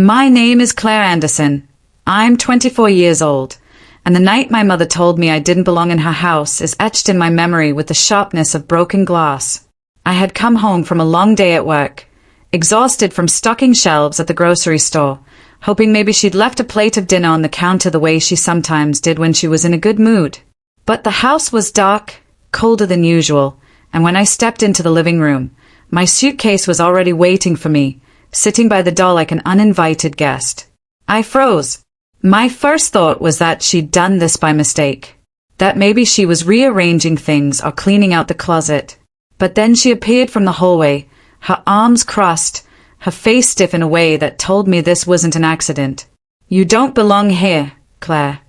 My name is Claire Anderson. I'm 24 years old, and the night my mother told me I didn't belong in her house is etched in my memory with the sharpness of broken glass. I had come home from a long day at work, exhausted from stocking shelves at the grocery store, hoping maybe she'd left a plate of dinner on the counter the way she sometimes did when she was in a good mood. But the house was dark, colder than usual, and when I stepped into the living room, my suitcase was already waiting for me, sitting by the door like an uninvited guest. I froze. My first thought was that she'd done this by mistake, that maybe she was rearranging things or cleaning out the closet. But then she appeared from the hallway, her arms crossed, her face stiff in a way that told me this wasn't an accident. "You don't belong here, Claire."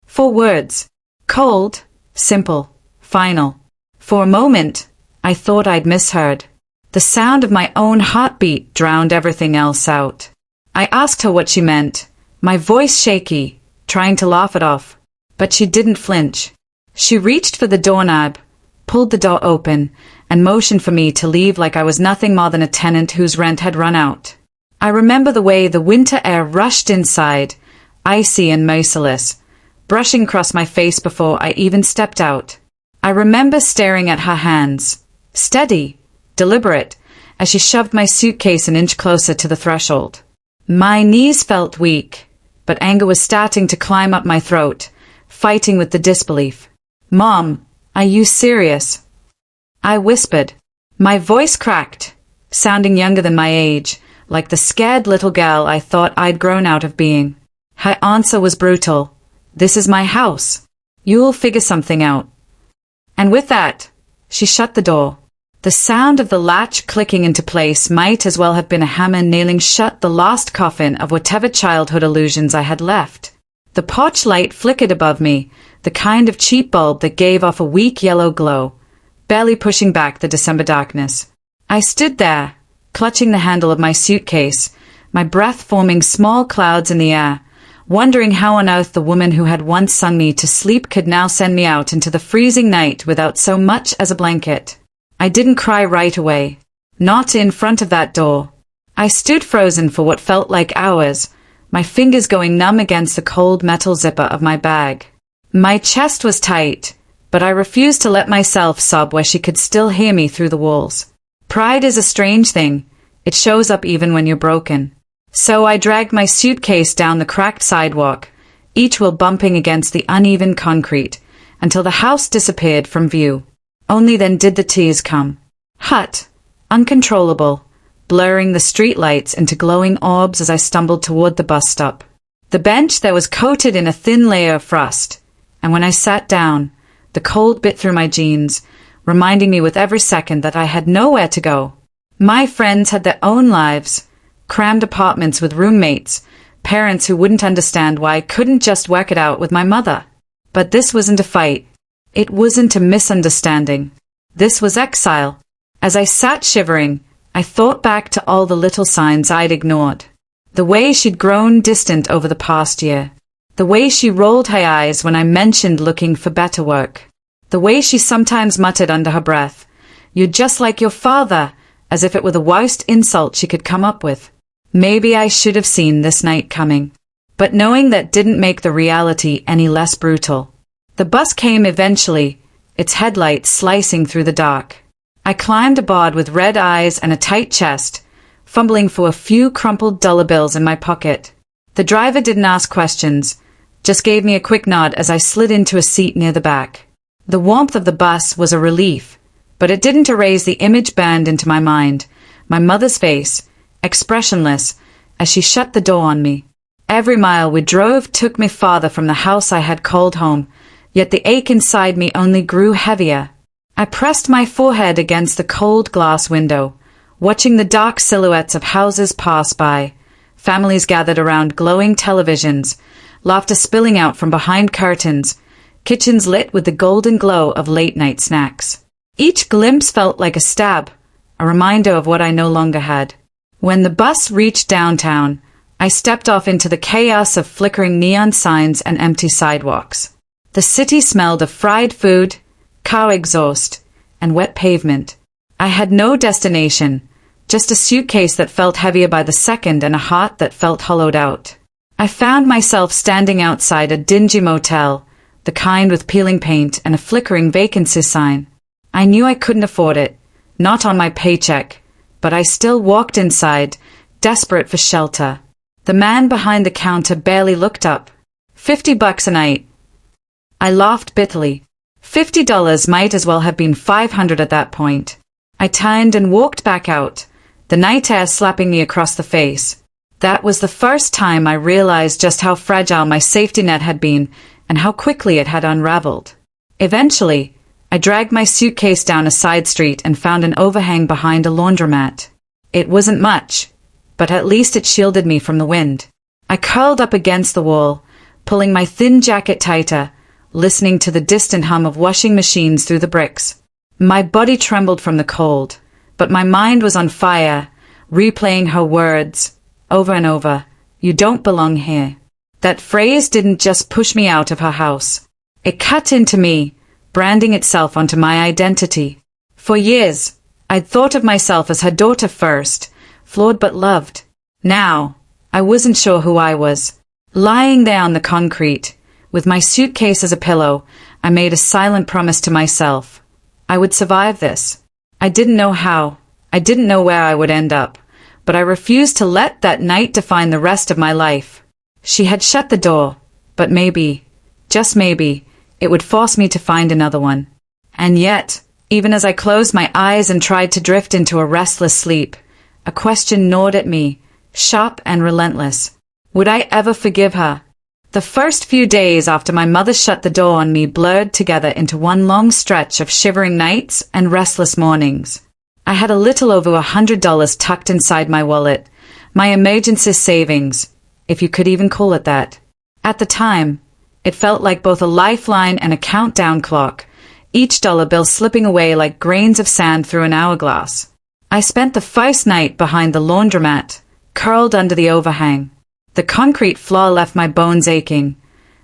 4 words. Cold, simple, final. For a moment, I thought I'd misheard. The sound of my own heartbeat drowned everything else out. I asked her what she meant, my voice shaky, trying to laugh it off. But she didn't flinch. She reached for the doorknob, pulled the door open, and motioned for me to leave like I was nothing more than a tenant whose rent had run out. I remember the way the winter air rushed inside, icy and merciless, brushing across my face before I even stepped out. I remember staring at her hands, steady, deliberate, as she shoved my suitcase an inch closer to the threshold. My knees felt weak, but anger was starting to climb up my throat, fighting with the disbelief. "Mom, are you serious?" I whispered. My voice cracked, sounding younger than my age, like the scared little girl I thought I'd grown out of being. Her answer was brutal. "This is my house. You'll figure something out." And with that, she shut the door. The sound of the latch clicking into place might as well have been a hammer nailing shut the last coffin of whatever childhood illusions I had left. The porch light flickered above me, the kind of cheap bulb that gave off a weak yellow glow, barely pushing back the December darkness. I stood there, clutching the handle of my suitcase, my breath forming small clouds in the air, wondering how on earth the woman who had once sung me to sleep could now send me out into the freezing night without so much as a blanket. I didn't cry right away. Not in front of that door. I stood frozen for what felt like hours, my fingers going numb against the cold metal zipper of my bag. My chest was tight, but I refused to let myself sob where she could still hear me through the walls. Pride is a strange thing. It shows up even when you're broken. So I dragged my suitcase down the cracked sidewalk, each wheel bumping against the uneven concrete, until the house disappeared from view. Only then did the tears come. Hot, uncontrollable, blurring the streetlights into glowing orbs as I stumbled toward the bus stop. The bench there was coated in a thin layer of frost, and when I sat down, the cold bit through my jeans, reminding me with every second that I had nowhere to go. My friends had their own lives, crammed apartments with roommates, parents who wouldn't understand why I couldn't just work it out with my mother. But this wasn't a fight. It wasn't a misunderstanding. This was exile. As I sat shivering, I thought back to all the little signs I'd ignored. The way she'd grown distant over the past year. The way she rolled her eyes when I mentioned looking for better work. The way she sometimes muttered under her breath, "You're just like your father," as if it were the worst insult she could come up with. Maybe I should have seen this night coming. But knowing that didn't make the reality any less brutal. The bus came eventually, its headlights slicing through the dark. I climbed aboard with red eyes and a tight chest, fumbling for a few crumpled dollar bills in my pocket. The driver didn't ask questions, just gave me a quick nod as I slid into a seat near the back. The warmth of the bus was a relief, but it didn't erase the image burned into my mind, my mother's face, expressionless, as she shut the door on me. Every mile we drove took me farther from the house I had called home, yet the ache inside me only grew heavier. I pressed my forehead against the cold glass window, watching the dark silhouettes of houses pass by, families gathered around glowing televisions, laughter spilling out from behind curtains, kitchens lit with the golden glow of late-night snacks. Each glimpse felt like a stab, a reminder of what I no longer had. When the bus reached downtown, I stepped off into the chaos of flickering neon signs and empty sidewalks. The city smelled of fried food, car exhaust, and wet pavement. I had no destination, Just a suitcase that felt heavier by the second and a heart that felt hollowed out. I found myself standing outside a dingy motel, the kind with peeling paint and a flickering vacancy sign. I knew I couldn't afford it, not on my paycheck, but I still walked inside, desperate for shelter. The man behind the counter barely looked up. $50 a night. I laughed bitterly. $50 might as well have been $500 at that point. I turned and walked back out, the night air slapping me across the face. That was the first time I realized just how fragile my safety net had been and how quickly it had unraveled. Eventually, I dragged my suitcase down a side street and found an overhang behind a laundromat. It wasn't much, but at least it shielded me from the wind. I curled up against the wall, pulling my thin jacket tighter, listening to the distant hum of washing machines through the bricks. My body trembled from the cold, but my mind was on fire, replaying her words, over and over. You don't belong here. That phrase didn't just push me out of her house. It cut into me, branding itself onto my identity. For years, I'd thought of myself as her daughter first, flawed but loved. Now, I wasn't sure who I was. Lying there on the concrete, with my suitcase as a pillow, I made a silent promise to myself. I would survive this. I didn't know how. I didn't know where I would end up, but I refused to let that night define the rest of my life. She had shut the door, but maybe, just maybe, it would force me to find another one. And yet, even as I closed my eyes and tried to drift into a restless sleep, a question gnawed at me, sharp and relentless. Would I ever forgive her? The first few days after my mother shut the door on me blurred together into one long stretch of shivering nights and restless mornings. I had a little over $100 tucked inside my wallet, my emergency savings, if you could even call it that. At the time, it felt like both a lifeline and a countdown clock, each dollar bill slipping away like grains of sand through an hourglass. I spent the first night behind the laundromat, curled under the overhang. The concrete floor left my bones aching,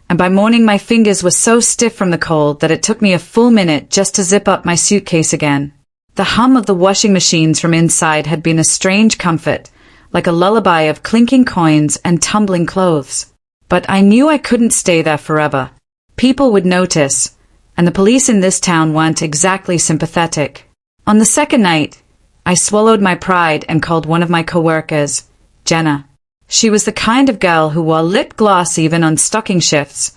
and by morning my fingers were so stiff from the cold that it took me a full minute just to zip up my suitcase again. The hum of the washing machines from inside had been a strange comfort, like a lullaby of clinking coins and tumbling clothes. But I knew I couldn't stay there forever. People would notice, and the police in this town weren't exactly sympathetic. On the second night, I swallowed my pride and called one of my coworkers, Jenna. She was the kind of girl who wore lip gloss even on stocking shifts,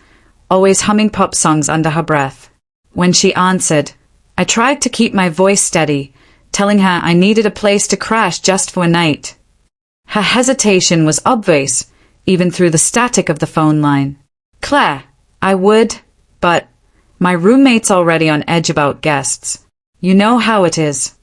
always humming pop songs under her breath. When she answered, I tried to keep my voice steady, telling her I needed a place to crash just for a night. Her hesitation was obvious, even through the static of the phone line. Claire, I would, but my roommate's already on edge about guests. You know how it is.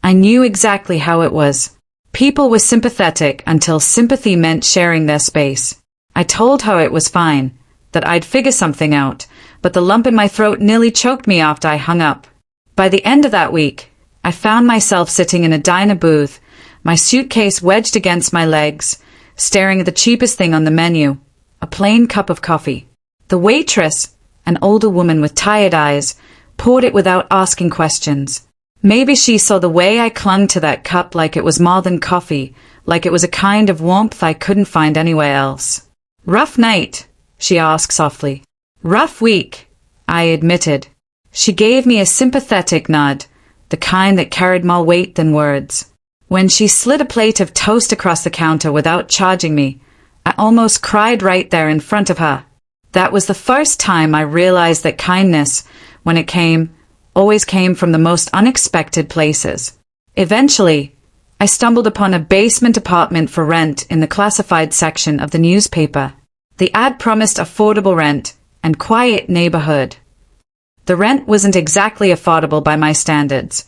I knew exactly how it was. People were sympathetic until sympathy meant sharing their space. I told her it was fine, that I'd figure something out, but the lump in my throat nearly choked me after I hung up. By the end of that week, I found myself sitting in a diner booth, my suitcase wedged against my legs, staring at the cheapest thing on the menu, a plain cup of coffee. The waitress, an older woman with tired eyes, poured it without asking questions. Maybe she saw the way I clung to that cup like it was more than coffee, like it was a kind of warmth I couldn't find anywhere else. Rough night? She asked softly. Rough week, I admitted. She gave me a sympathetic nod, the kind that carried more weight than words. When she slid a plate of toast across the counter without charging me, I almost cried right there in front of her. That was the first time I realized that kindness, when it came, always came from the most unexpected places. Eventually, I stumbled upon a basement apartment for rent in the classified section of the newspaper. The ad promised affordable rent and quiet neighborhood. The rent wasn't exactly affordable by my standards,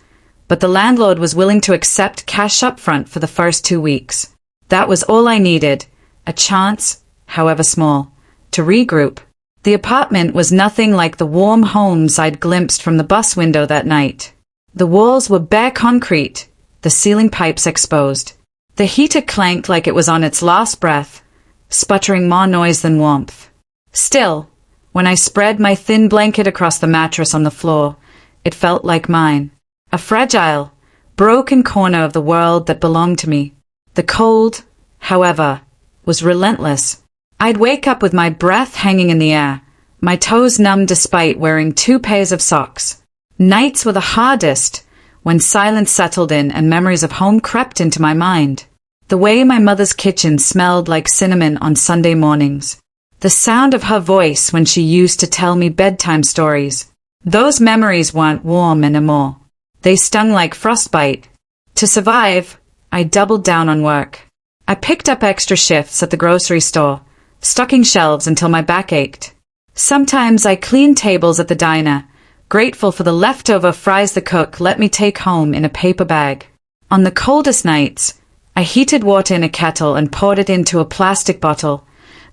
but the landlord was willing to accept cash up front for the first 2 weeks. That was all I needed, a chance, however small, to regroup. The apartment was nothing like the warm homes I'd glimpsed from the bus window that night. The walls were bare concrete, the ceiling pipes exposed. The heater clanked like it was on its last breath, sputtering more noise than warmth. Still, when I spread my thin blanket across the mattress on the floor, it felt like mine. A fragile, broken corner of the world that belonged to me. The cold, however, was relentless. I'd wake up with my breath hanging in the air, my toes numb despite wearing 2 pairs of socks. Nights were the hardest, when silence settled in and memories of home crept into my mind. The way my mother's kitchen smelled like cinnamon on Sunday mornings. The sound of her voice when she used to tell me bedtime stories. Those memories weren't warm anymore. They stung like frostbite. To survive, I doubled down on work. I picked up extra shifts at the grocery store, stocking shelves until my back ached. Sometimes I cleaned tables at the diner, grateful for the leftover fries the cook let me take home in a paper bag. On the coldest nights, I heated water in a kettle and poured it into a plastic bottle,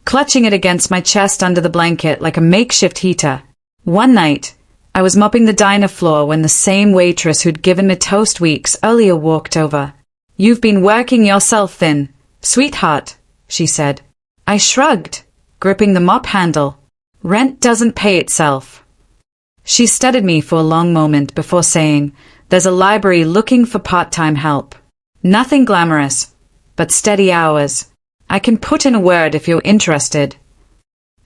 clutching it against my chest under the blanket like a makeshift heater. One night, I was mopping the diner floor when the same waitress who'd given me toast weeks earlier walked over. "You've been working yourself thin, sweetheart," she said. I shrugged, gripping the mop handle. "Rent doesn't pay itself." She studied me for a long moment before saying, "There's a library looking for part-time help. Nothing glamorous, but steady hours. I can put in a word if you're interested."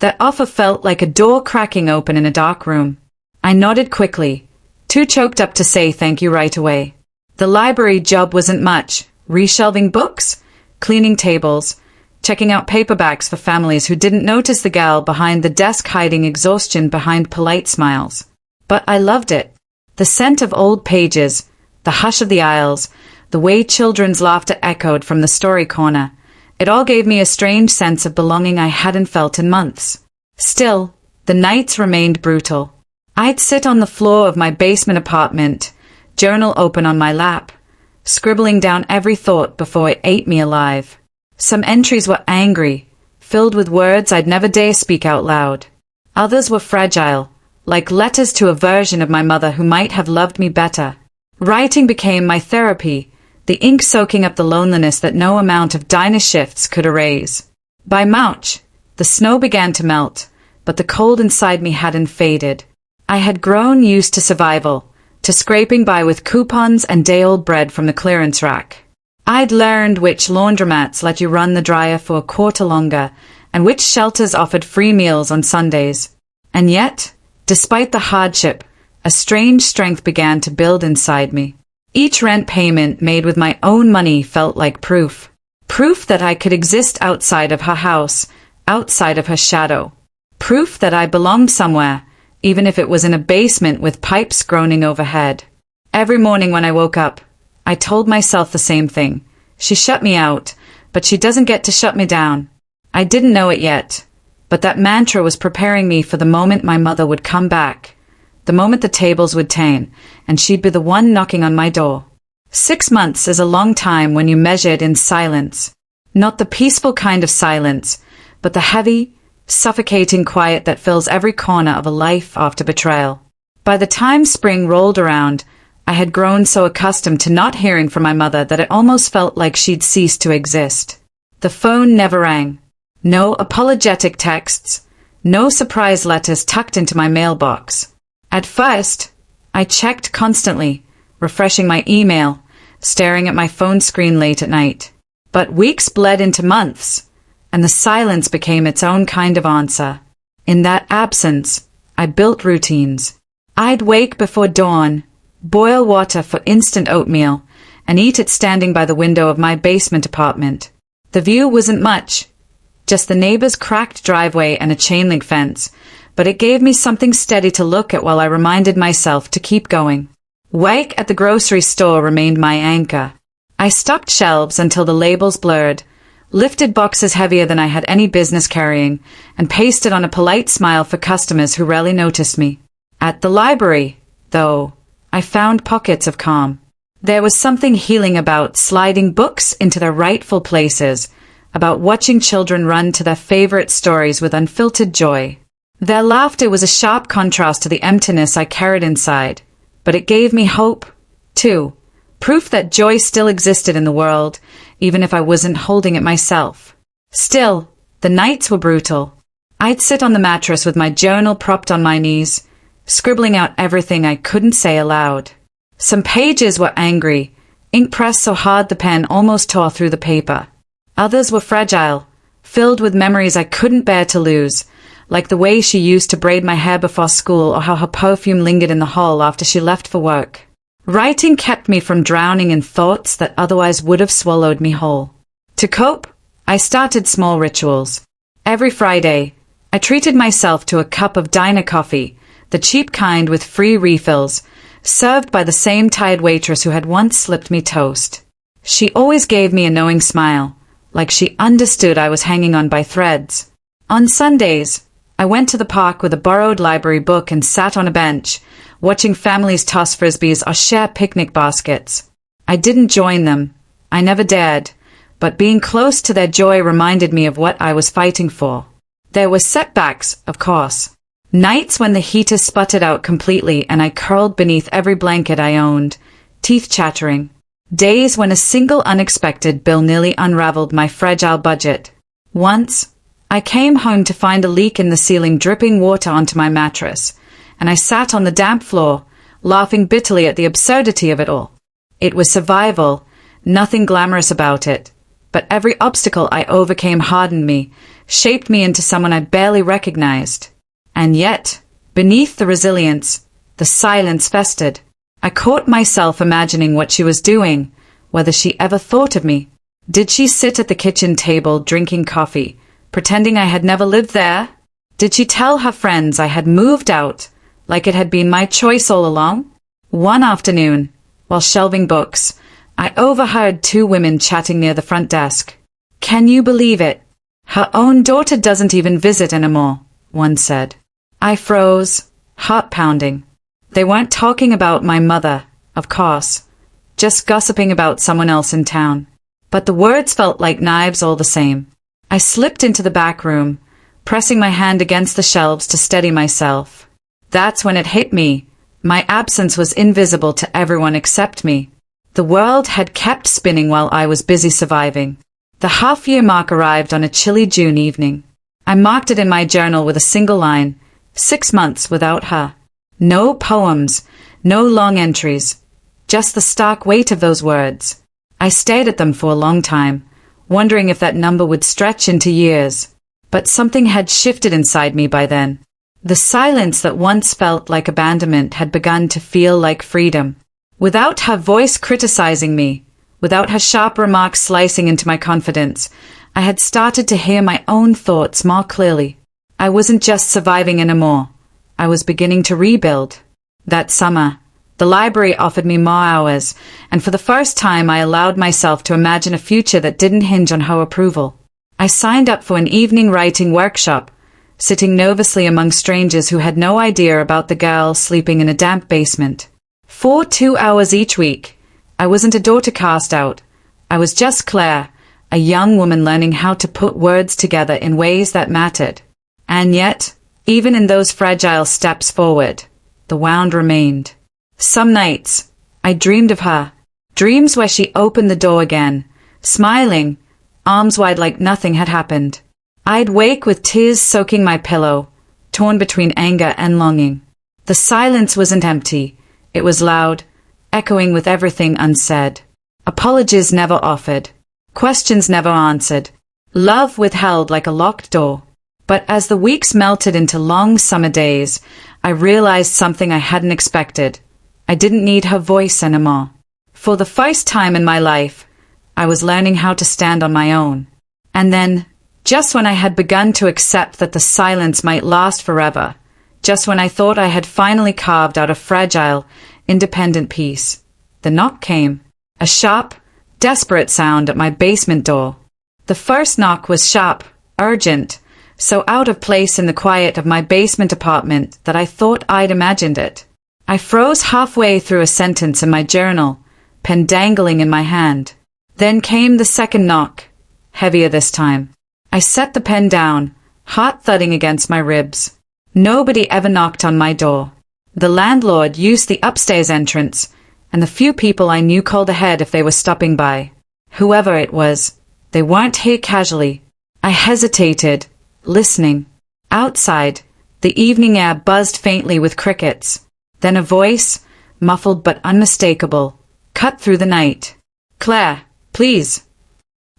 That offer felt like a door cracking open in a dark room. I nodded quickly, too choked up to say thank you right away. The library job wasn't much, reshelving books, cleaning tables, checking out paperbacks for families who didn't notice the gal behind the desk hiding exhaustion behind polite smiles. But I loved it. The scent of old pages, the hush of the aisles, the way children's laughter echoed from the story corner. It all gave me a strange sense of belonging I hadn't felt in months. Still, the nights remained brutal. I'd sit on the floor of my basement apartment, journal open on my lap, scribbling down every thought before it ate me alive. Some entries were angry, filled with words I'd never dare speak out loud. Others were fragile, like letters to a version of my mother who might have loved me better. Writing became my therapy, the ink soaking up the loneliness that no amount of diner shifts could erase. By March, the snow began to melt, but the cold inside me hadn't faded. I had grown used to survival, to scraping by with coupons and day-old bread from the clearance rack. I'd learned which laundromats let you run the dryer for a quarter longer, and which shelters offered free meals on Sundays. And yet, despite the hardship, a strange strength began to build inside me. Each rent payment made with my own money felt like proof. Proof that I could exist outside of her house, outside of her shadow. Proof that I belonged somewhere, even if it was in a basement with pipes groaning overhead. Every morning when I woke up, I told myself the same thing. She shut me out, but she doesn't get to shut me down. I didn't know it yet, but that mantra was preparing me for the moment my mother would come back, the moment the tables would turn, and she'd be the one knocking on my door. 6 months is a long time when you measure it in silence. Not the peaceful kind of silence, but the heavy, suffocating quiet that fills every corner of a life after betrayal. By the time spring rolled around, I had grown so accustomed to not hearing from my mother that it almost felt like she'd ceased to exist. The phone never rang. No apologetic texts, no surprise letters tucked into my mailbox. At first, I checked constantly, refreshing my email, staring at my phone screen late at night. But weeks bled into months, and the silence became its own kind of answer. In that absence, I built routines. I'd wake before dawn, boil water for instant oatmeal, and eat it standing by the window of my basement apartment. The view wasn't much, just the neighbor's cracked driveway and a chain-link fence, but it gave me something steady to look at while I reminded myself to keep going. Work at the grocery store remained my anchor. I stocked shelves until the labels blurred, lifted boxes heavier than I had any business carrying, and pasted on a polite smile for customers who rarely noticed me. At the library, though, I found pockets of calm. There was something healing about sliding books into their rightful places, about watching children run to their favorite stories with unfiltered joy. Their laughter was a sharp contrast to the emptiness I carried inside, but it gave me hope, too, proof that joy still existed in the world, even if I wasn't holding it myself. Still, the nights were brutal. I'd sit on the mattress with my journal propped on my knees, scribbling out everything I couldn't say aloud. Some pages were angry, ink pressed so hard the pen almost tore through the paper. Others were fragile, filled with memories I couldn't bear to lose, like the way she used to braid my hair before school or how her perfume lingered in the hall after she left for work. Writing kept me from drowning in thoughts that otherwise would have swallowed me whole. To cope, I started small rituals. Every Friday, I treated myself to a cup of diner coffee, the cheap kind with free refills, served by the same tired waitress who had once slipped me toast. She always gave me a knowing smile, like she understood I was hanging on by threads. On Sundays, I went to the park with a borrowed library book and sat on a bench, watching families toss frisbees or share picnic baskets. I didn't join them. I never dared, but being close to their joy reminded me of what I was fighting for. There were setbacks, of course. Nights when the heater sputtered out completely and I curled beneath every blanket I owned, teeth chattering. Days when a single unexpected bill nearly unraveled my fragile budget. Once, I came home to find a leak in the ceiling dripping water onto my mattress, and I sat on the damp floor, laughing bitterly at the absurdity of it all. It was survival, nothing glamorous about it, but every obstacle I overcame hardened me, shaped me into someone I barely recognized. And yet, beneath the resilience, the silence festered. I caught myself imagining what she was doing, whether she ever thought of me. Did she sit at the kitchen table drinking coffee, pretending I had never lived there? Did she tell her friends I had moved out, like it had been my choice all along? One afternoon, while shelving books, I overheard two women chatting near the front desk. "Can you believe it? Her own daughter doesn't even visit anymore," one said. I froze, heart pounding. They weren't talking about my mother, of course, just gossiping about someone else in town. But the words felt like knives all the same. I slipped into the back room, pressing my hand against the shelves to steady myself. That's when it hit me. My absence was invisible to everyone except me. The world had kept spinning while I was busy surviving. The half-year mark arrived on a chilly June evening. I marked it in my journal with a single line, 6 months without her. No poems, no long entries, just the stark weight of those words. I stared at them for a long time, wondering if that number would stretch into years. But something had shifted inside me by then. The silence that once felt like abandonment had begun to feel like freedom. Without her voice criticizing me, without her sharp remarks slicing into my confidence, I had started to hear my own thoughts more clearly. I wasn't just surviving anymore. I was beginning to rebuild. That summer, the library offered me more hours, and for the first time I allowed myself to imagine a future that didn't hinge on her approval. I signed up for an evening writing workshop, sitting nervously among strangers who had no idea about the girl sleeping in a damp basement. For 2 hours each week, I wasn't a daughter cast out. I was just Claire, a young woman learning how to put words together in ways that mattered. And yet, even in those fragile steps forward, the wound remained. Some nights, I dreamed of her. Dreams where she opened the door again, smiling, arms wide like nothing had happened. I'd wake with tears soaking my pillow, torn between anger and longing. The silence wasn't empty. It was loud, echoing with everything unsaid. Apologies never offered. Questions never answered. Love withheld like a locked door. But as the weeks melted into long summer days, I realized something I hadn't expected. I didn't need her voice anymore. For the first time in my life, I was learning how to stand on my own. And then, just when I had begun to accept that the silence might last forever, just when I thought I had finally carved out a fragile, independent peace, the knock came. A sharp, desperate sound at my basement door. The first knock was sharp, urgent, so out of place in the quiet of my basement apartment that I thought I'd imagined it. I froze halfway through a sentence in my journal, pen dangling in my hand. Then came the second knock, heavier this time. I set the pen down, heart thudding against my ribs. Nobody ever knocked on my door. The landlord used the upstairs entrance, and the few people I knew called ahead if they were stopping by. Whoever it was, they weren't here casually. I hesitated, listening. Outside, the evening air buzzed faintly with crickets. Then a voice, muffled but unmistakable, cut through the night. Claire, please.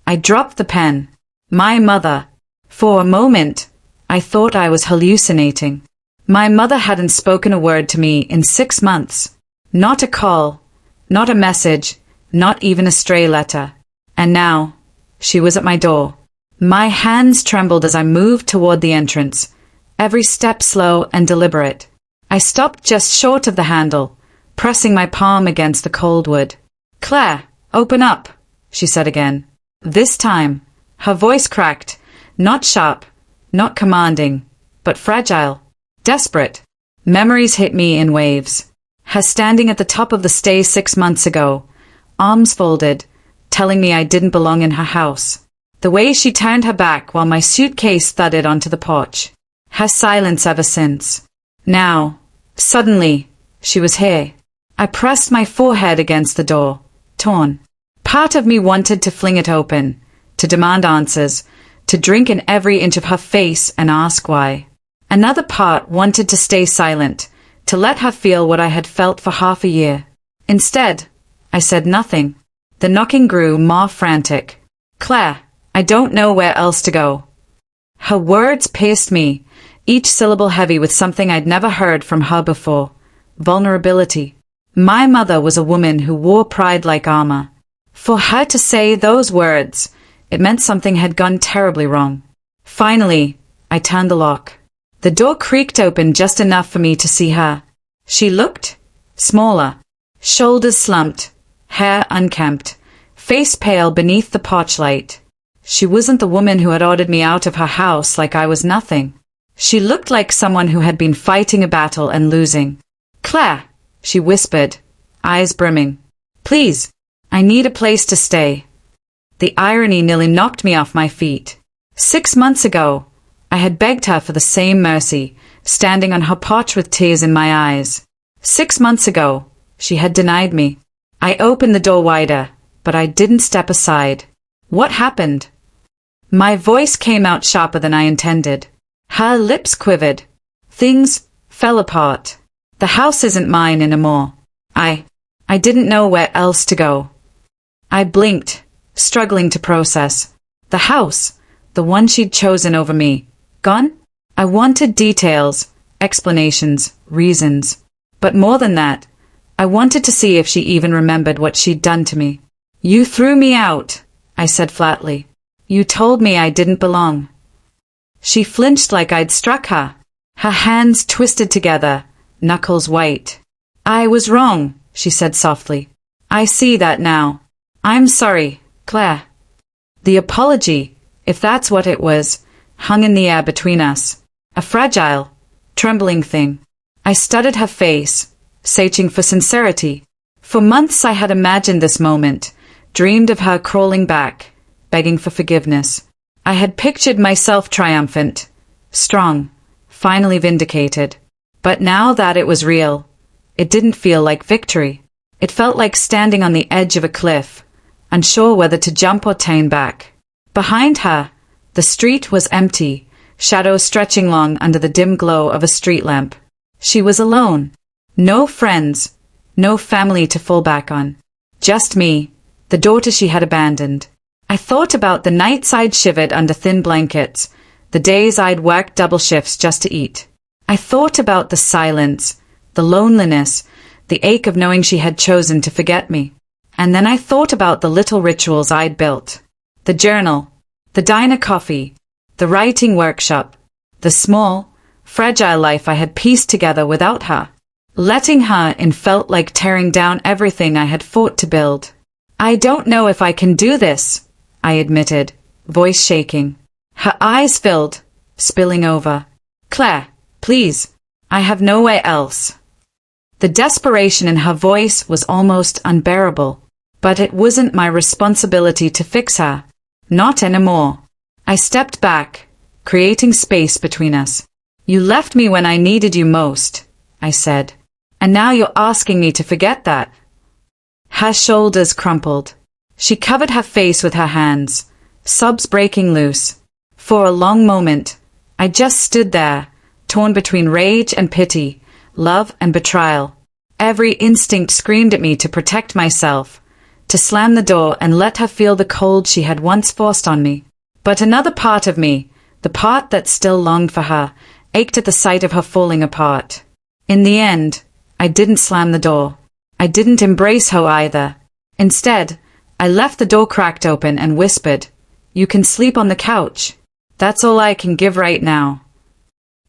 I dropped the pen. My mother. For a moment, I thought I was hallucinating. My mother hadn't spoken a word to me in 6 months. Not a call, not a message, not even a stray letter. And now, she was at my door. My hands trembled as I moved toward the entrance, every step slow and deliberate. I stopped just short of the handle, pressing my palm against the cold wood. Claire, open up, she said again. This time, her voice cracked, not sharp, not commanding, but fragile, desperate. Memories hit me in waves. Her standing at the top of the stairs 6 months ago, arms folded, telling me I didn't belong in her house. The way she turned her back while my suitcase thudded onto the porch. Her silence ever since. Now, suddenly, she was here. I pressed my forehead against the door, torn. Part of me wanted to fling it open, to demand answers, to drink in every inch of her face and ask why. Another part wanted to stay silent, to let her feel what I had felt for half a year. Instead, I said nothing. The knocking grew more frantic. Claire, I don't know where else to go. Her words pierced me, each syllable heavy with something I'd never heard from her before. Vulnerability. My mother was a woman who wore pride like armor. For her to say those words, it meant something had gone terribly wrong. Finally, I turned the lock. The door creaked open just enough for me to see her. She looked smaller, shoulders slumped, hair unkempt, face pale beneath the porch light. She wasn't the woman who had ordered me out of her house like I was nothing. She looked like someone who had been fighting a battle and losing. Claire, she whispered, eyes brimming. Please, I need a place to stay. The irony nearly knocked me off my feet. 6 months ago, I had begged her for the same mercy, standing on her porch with tears in my eyes. 6 months ago, she had denied me. I opened the door wider, but I didn't step aside. What happened? My voice came out sharper than I intended. Her lips quivered. Things fell apart. The house isn't mine anymore. I didn't know where else to go. I blinked, struggling to process. The house, the one she'd chosen over me, gone? I wanted details, explanations, reasons. But more than that, I wanted to see if she even remembered what she'd done to me. You threw me out, I said flatly. You told me I didn't belong. She flinched like I'd struck her. Her hands twisted together, knuckles white. I was wrong, she said softly. I see that now. I'm sorry, Claire. The apology, if that's what it was, hung in the air between us. A fragile, trembling thing. I studied her face, searching for sincerity. For months I had imagined this moment, dreamed of her crawling back, begging for forgiveness. I had pictured myself triumphant, strong, finally vindicated. But now that it was real, it didn't feel like victory. It felt like standing on the edge of a cliff, unsure whether to jump or turn back. Behind her, the street was empty, shadows stretching long under the dim glow of a street lamp. She was alone. No friends, no family to fall back on. Just me, the daughter she had abandoned. I thought about the nights I'd shivered under thin blankets, the days I'd worked double shifts just to eat. I thought about the silence, the loneliness, the ache of knowing she had chosen to forget me. And then I thought about the little rituals I'd built. The journal, the diner coffee, the writing workshop, the small, fragile life I had pieced together without her. Letting her in felt like tearing down everything I had fought to build. I don't know if I can do this, I admitted, voice shaking. Her eyes filled, spilling over. Claire, please, I have nowhere else. The desperation in her voice was almost unbearable. But it wasn't my responsibility to fix her. Not anymore. I stepped back, creating space between us. You left me when I needed you most, I said. And now you're asking me to forget that. Her shoulders crumpled. She covered her face with her hands, sobs breaking loose. For a long moment, I just stood there, torn between rage and pity, love and betrayal. Every instinct screamed at me to protect myself, to slam the door and let her feel the cold she had once forced on me. But another part of me, the part that still longed for her, ached at the sight of her falling apart. In the end, I didn't slam the door. I didn't embrace her either. Instead, I left the door cracked open and whispered, "You can sleep on the couch. That's all I can give right now."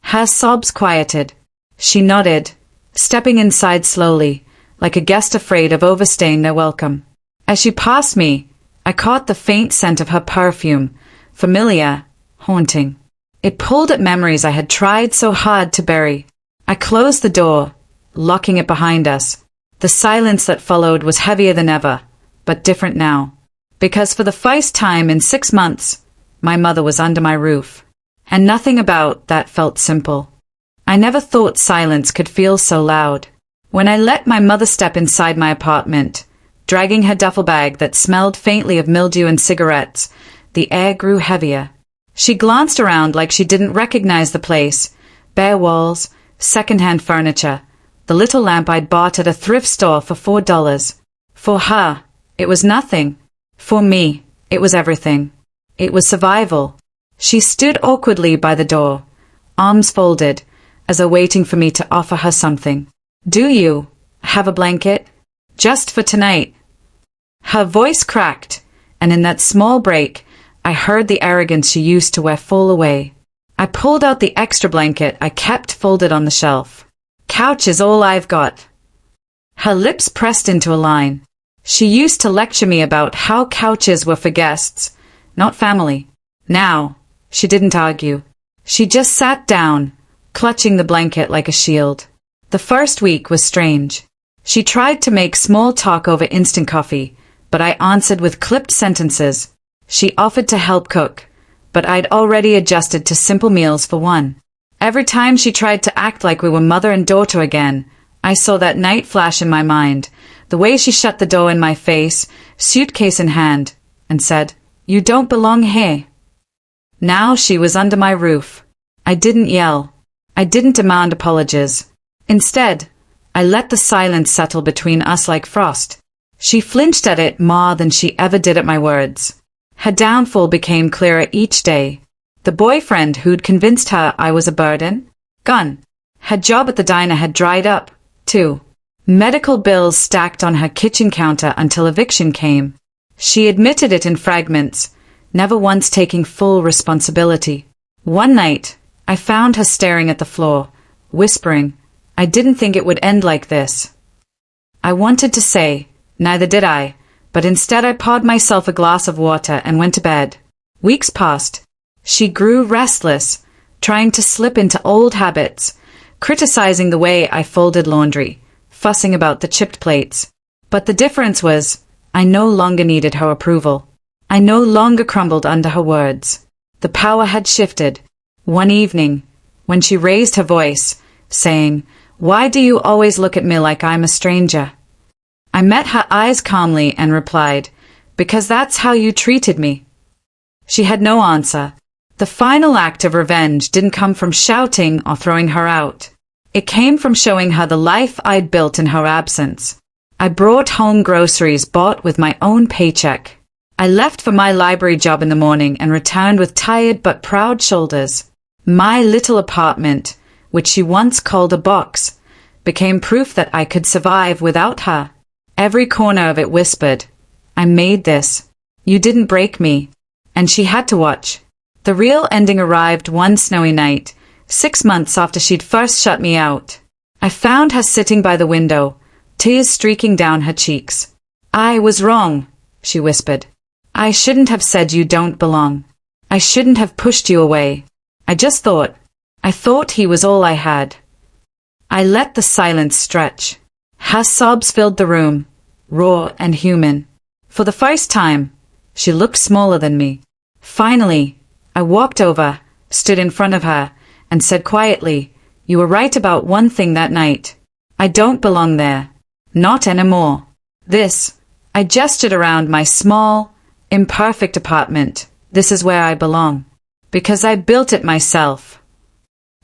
Her sobs quieted. She nodded, stepping inside slowly, like a guest afraid of overstaying their welcome. As she passed me, I caught the faint scent of her perfume, familiar, haunting. It pulled at memories I had tried so hard to bury. I closed the door, locking it behind us. The silence that followed was heavier than ever, but different now. Because for the first time in 6 months, my mother was under my roof. And nothing about that felt simple. I never thought silence could feel so loud. When I let my mother step inside my apartment, dragging her duffel bag that smelled faintly of mildew and cigarettes, the air grew heavier. She glanced around like she didn't recognize the place. Bare walls, second-hand furniture, the little lamp I'd bought at a thrift store for $4. For her, it was nothing. For me, it was everything. It was survival. She stood awkwardly by the door, arms folded, as though waiting for me to offer her something. "Do you have a blanket? Just for tonight?" Her voice cracked, and in that small break, I heard the arrogance she used to wear fall away. I pulled out the extra blanket I kept folded on the shelf. "Couch is all I've got." Her lips pressed into a line. She used to lecture me about how couches were for guests, not family. Now, she didn't argue. She just sat down, clutching the blanket like a shield. The first week was strange. She tried to make small talk over instant coffee, but I answered with clipped sentences. She offered to help cook, but I'd already adjusted to simple meals for one. Every time she tried to act like we were mother and daughter again, I saw that night flash in my mind, the way she shut the door in my face, suitcase in hand, and said, "You don't belong here." Now she was under my roof. I didn't yell. I didn't demand apologies. Instead, I let the silence settle between us like frost. She flinched at it more than she ever did at my words. Her downfall became clearer each day. The boyfriend who'd convinced her I was a burden? Gone. Her job at the diner had dried up, too. Medical bills stacked on her kitchen counter until eviction came. She admitted it in fragments, never once taking full responsibility. One night, I found her staring at the floor, whispering, "I didn't think it would end like this." I wanted to say, neither did I, but instead I poured myself a glass of water and went to bed. Weeks passed. She grew restless, trying to slip into old habits, criticizing the way I folded laundry, fussing about the chipped plates. But the difference was, I no longer needed her approval. I no longer crumbled under her words. The power had shifted. One evening, when she raised her voice, saying, "Why do you always look at me like I'm a stranger?" I met her eyes calmly and replied, "Because that's how you treated me." She had no answer. The final act of revenge didn't come from shouting or throwing her out. It came from showing her the life I'd built in her absence. I brought home groceries bought with my own paycheck. I left for my library job in the morning and returned with tired but proud shoulders. My little apartment, which she once called a box, became proof that I could survive without her. Every corner of it whispered, "I made this. You didn't break me." And she had to watch. The real ending arrived one snowy night, 6 months after she'd first shut me out. I found her sitting by the window, tears streaking down her cheeks. "I was wrong," she whispered. "I shouldn't have said you don't belong. I shouldn't have pushed you away. I thought he was all I had." I let the silence stretch. Her sobs filled the room, raw and human. For the first time, she looked smaller than me. Finally, I walked over, stood in front of her, and said quietly, "You were right about one thing that night. I don't belong there. Not anymore. I gestured around my small, imperfect apartment. This is where I belong. Because I built it myself."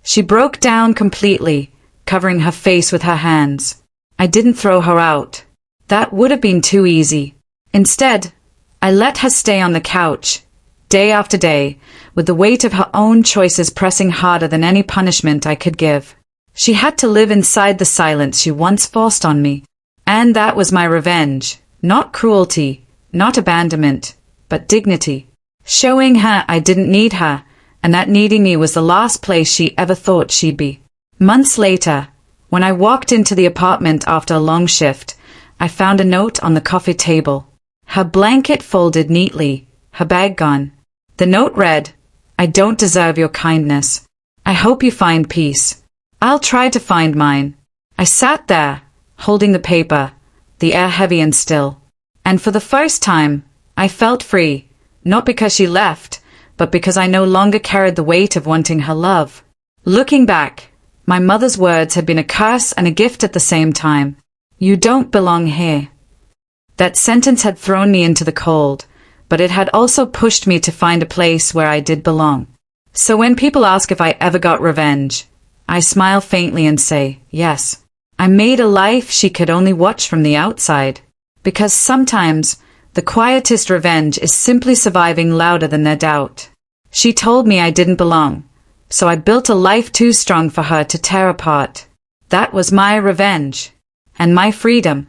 She broke down completely, covering her face with her hands. I didn't throw her out. That would have been too easy. Instead, I let her stay on the couch, day after day, with the weight of her own choices pressing harder than any punishment I could give. She had to live inside the silence she once forced on me, and that was my revenge. Not cruelty, not abandonment, but dignity. Showing her I didn't need her, and that needing me was the last place she ever thought she'd be. Months later, when I walked into the apartment after a long shift, I found a note on the coffee table. Her blanket folded neatly, her bag gone. The note read, "I don't deserve your kindness. I hope you find peace. I'll try to find mine." I sat there, holding the paper, the air heavy and still. And for the first time, I felt free, not because she left, but because I no longer carried the weight of wanting her love. Looking back, my mother's words had been a curse and a gift at the same time. "You don't belong here." That sentence had thrown me into the cold, but it had also pushed me to find a place where I did belong. So when people ask if I ever got revenge, I smile faintly and say, yes. I made a life she could only watch from the outside. Because sometimes, the quietest revenge is simply surviving louder than their doubt. She told me I didn't belong, so I built a life too strong for her to tear apart. That was my revenge. And my freedom.